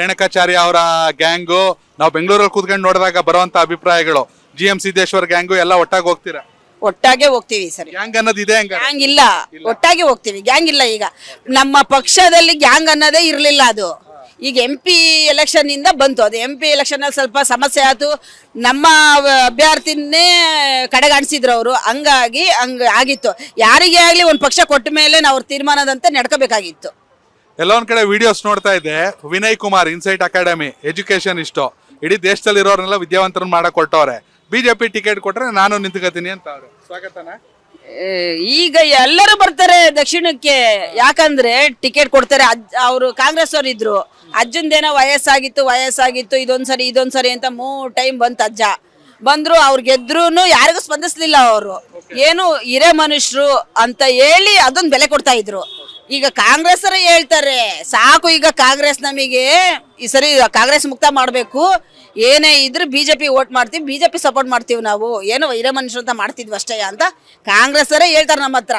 ರೇಣುಕಾಚಾರ್ಯ ಅವರ ಗ್ಯಾಂಗು ನಾವು ಬೆಂಗಳೂರಲ್ಲಿ ಕೂತ್ಕೊಂಡು ನೋಡಿದಾಗ ಬರುವಂತ ಅಭಿಪ್ರಾಯಗಳು, GM ಸಿದ್ದೇಶ್ವರ್ ಗ್ಯಾಂಗು ಎಲ್ಲ ಒಟ್ಟಾಗಿ ಹೋಗ್ತೀರಾ? ಒಟ್ಟಾಗೆ ಹೋಗ್ತೀವಿ ಸರಿ. ಗ್ಯಾಂಗ್ ಅನ್ನೋದು ಇದೆ ಹಂಗ? ಗ್ಯಾಂಗ್ ಇಲ್ಲ, ಒಟ್ಟಾಗಿ ಹೋಗ್ತೀವಿ. ಗ್ಯಾಂಗ್ ಇಲ್ಲ. ಈಗ ನಮ್ಮ ಪಕ್ಷದಲ್ಲಿ ಗ್ಯಾಂಗ್ ಅನ್ನೋದೇ ಇರಲಿಲ್ಲ. ಅದು ಈಗ MP ಎಲೆಕ್ಷನ್ ಇಂದ ಬಂತು. ಅದು MP ಎಲೆಕ್ಷನ್ ಅಲ್ಲಿ ಸ್ವಲ್ಪ ಸಮಸ್ಯೆ ಆಯ್ತು. ನಮ್ಮ ಅಭ್ಯರ್ಥಿನೇ ಕಡೆಗಾಣಿಸಿದ್ರು ಅವರು. ಹಂಗಾಗಿ ಆಗಿತ್ತು. ಯಾರಿಗೇ ಆಗ್ಲಿ ಒಂದು ಪಕ್ಷ ಕೊಟ್ಟ ಮೇಲೆ ನಾವು ಅವ್ರ ತೀರ್ಮಾನದಂತೆ ನಡ್ಕೋಬೇಕಾಗಿತ್ತು. ಎಲ್ಲ ಒಂದ್ ಕಡೆ ವಿಡಿಯೋಸ್ ನೋಡ್ತಾ ಇದ್ದೆ, Vinay Kumar insight academy education ಇಷ್ಟು ಇಡೀ ದೇಶದಲ್ಲಿ ಇರೋರೆಲ್ಲ ವಿದ್ಯಾವಂತರನ್ನ ಮಾಡಕ್ ಕೊಟ್ಟವ್ರೆ. ಬಿಜೆಪಿ ಟಿಕೆಟ್ ಕೊಟ್ರೆ ನಾನು ನಿಂತ್ಕೋತೀನಿ ಅಂತ ಅವ್ರು. ಸ್ವಾಗತನಾ? ಈಗ ಎಲ್ಲರೂ ಬರ್ತಾರೆ ದಕ್ಷಿಣಕ್ಕೆ. ಯಾಕಂದ್ರೆ ಟಿಕೆಟ್ ಕೊಡ್ತಾರೆ. ಅವರು ಕಾಂಗ್ರೆಸ್ ಅವ್ರು ಇದ್ರು. ಅಜ್ಜಂದೇನೋ ವಯಸ್ಸಾಗಿತ್ತು ಇದೊಂದ್ಸರಿ ಅಂತ 3 ಟೈಮ್ ಬಂತ. ಅಜ್ಜ ಬಂದ್ರು, ಅವ್ರು ಗೆದ್ರುನು ಯಾರಿಗೂ ಸ್ಪಂದಿಸ್ಲಿಲ್ಲ. ಅವರು ಏನು ಹಿರೇ ಮನುಷ್ಯರು ಅಂತ ಹೇಳಿ ಅದೊಂದು ಬೆಲೆ ಕೊಡ್ತಾ ಇದ್ರು. ಈಗ ಕಾಂಗ್ರೆಸ್ ಹೇಳ್ತಾರೆ ಸಾಕು, ಈಗ ಕಾಂಗ್ರೆಸ್ ನಮಗೆ ಈ ಸರಿ ಕಾಂಗ್ರೆಸ್ ಮುಕ್ತ ಮಾಡಬೇಕು, ಏನೇ ಇದ್ರು BJP ವೋಟ್ ಮಾಡ್ತೀವಿ, BJP ಸಪೋರ್ಟ್ ಮಾಡ್ತೀವಿ, ನಾವು ಏನೋ ಹಿರೇ ಮನುಷ್ಯರು ಅಂತ ಮಾಡ್ತಿದ್ವಿ ಅಷ್ಟೇ ಅಂತ ಕಾಂಗ್ರೆಸ್ ಹೇಳ್ತಾರೆ ನಮ್ಮ ಹತ್ರ.